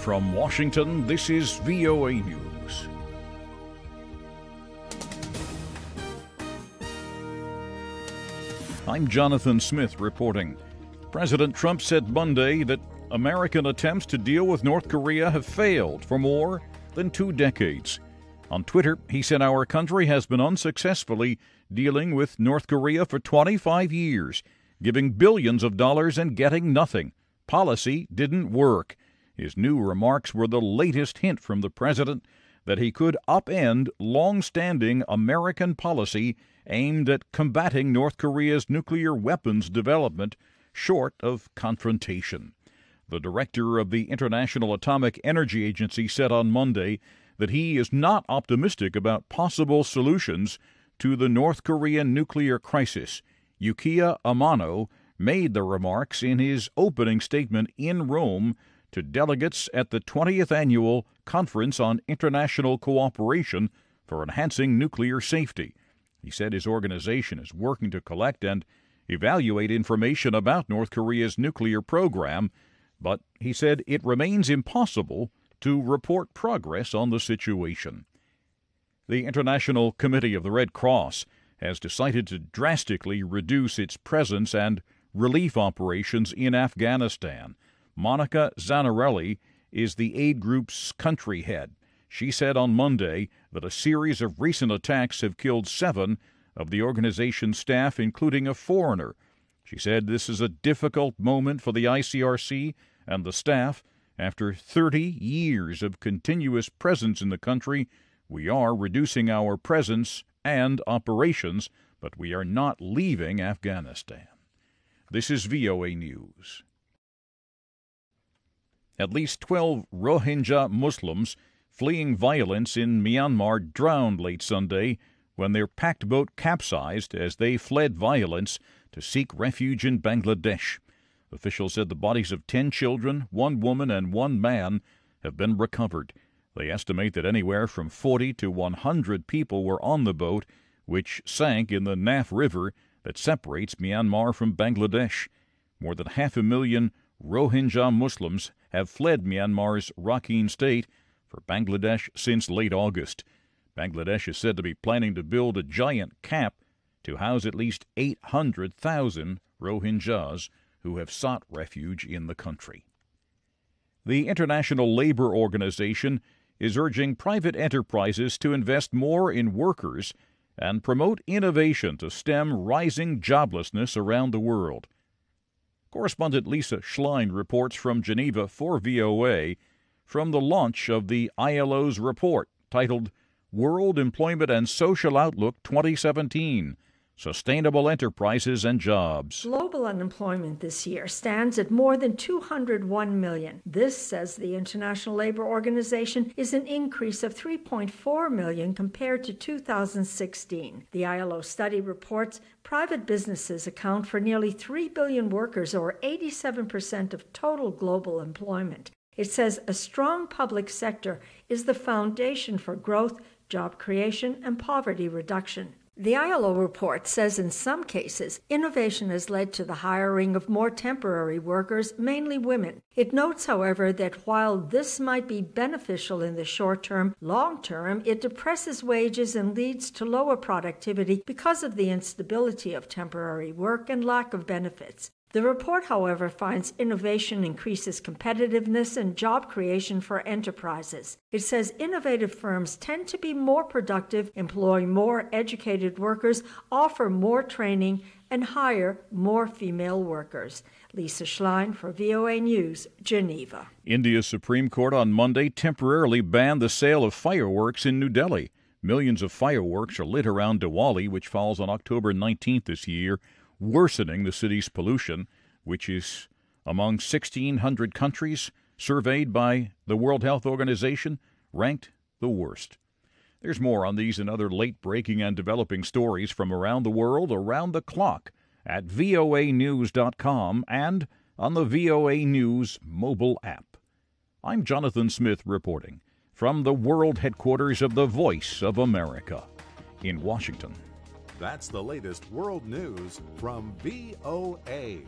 From Washington, this is VOA News. I'm Jonathan Smith reporting. President Trump said Monday that American attempts to deal with North Korea have failed for more than 2 decades. On Twitter, he said our country has been unsuccessfully dealing with North Korea for 25 years, giving billions of dollars and getting nothing. Policy didn't work. His new remarks were the latest hint from the president that he could upend long-standing American policy aimed at combating North Korea's nuclear weapons development short of confrontation. The director of the International Atomic Energy Agency said on Monday that he is not optimistic about possible solutions to the North Korean nuclear crisis. Yukiya Amano made the remarks in his opening statement in Rome to delegates at the 20th Annual Conference on International Cooperation for Enhancing Nuclear Safety. He said his organization is working to collect and evaluate information about North Korea's nuclear program, but he said it remains impossible to report progress on the situation. The International Committee of the Red Cross has decided to drastically reduce its presence and relief operations in Afghanistan. Monica Zanarelli is the aid group's country head. She said on Monday that a series of recent attacks have killed 7 of the organization's staff, including a foreigner. She said this is a difficult moment for the ICRC and the staff. After 30 years of continuous presence in the country, we are reducing our presence and operations, but we are not leaving Afghanistan. This is VOA News. At least 12 Rohingya Muslims fleeing violence in Myanmar drowned late Sunday when their packed boat capsized as they fled violence to seek refuge in Bangladesh. Officials said the bodies of 10 children, 1 woman, and 1 man have been recovered. They estimate that anywhere from 40 to 100 people were on the boat, which sank in the Naf River that separates Myanmar from Bangladesh. More than 500,000 Rohingya Muslims have fled Myanmar's Rakhine state for Bangladesh since late August. Bangladesh is said to be planning to build a giant camp to house at least 800,000 Rohingyas who have sought refuge in the country. The International Labor Organization is urging private enterprises to invest more in workers and promote innovation to stem rising joblessness around the world. Correspondent Lisa Schlein reports from Geneva for VOA from the launch of the ILO's report titled World Employment and Social Outlook 2017, Sustainable Enterprises and Jobs. Global unemployment this year stands at more than 201 million. This, says the International Labor Organization, is an increase of 3.4 million compared to 2016. The ILO study reports private businesses account for nearly 3 billion workers, or 87% of total global employment. It says a strong public sector is the foundation for growth, job creation, and poverty reduction. The ILO report says in some cases, innovation has led to the hiring of more temporary workers, mainly women. It notes, however, that while this might be beneficial in the short term, long term, it depresses wages and leads to lower productivity because of the instability of temporary work and lack of benefits. The report, however, finds innovation increases competitiveness and job creation for enterprises. It says innovative firms tend to be more productive, employ more educated workers, offer more training, and hire more female workers. Lisa Schlein for VOA News, Geneva. India's Supreme Court on Monday temporarily banned the sale of fireworks in New Delhi. Millions of fireworks are lit around Diwali, which falls on October 19th this year, worsening the city's pollution, which is among 1,600 countries surveyed by the World Health Organization, ranked the worst. There's more on these and other late-breaking and developing stories from around the world around the clock at voanews.com and on the VOA News mobile app. I'm Jonathan Smith reporting from the world headquarters of the Voice of America in Washington. That's the latest world news from VOA.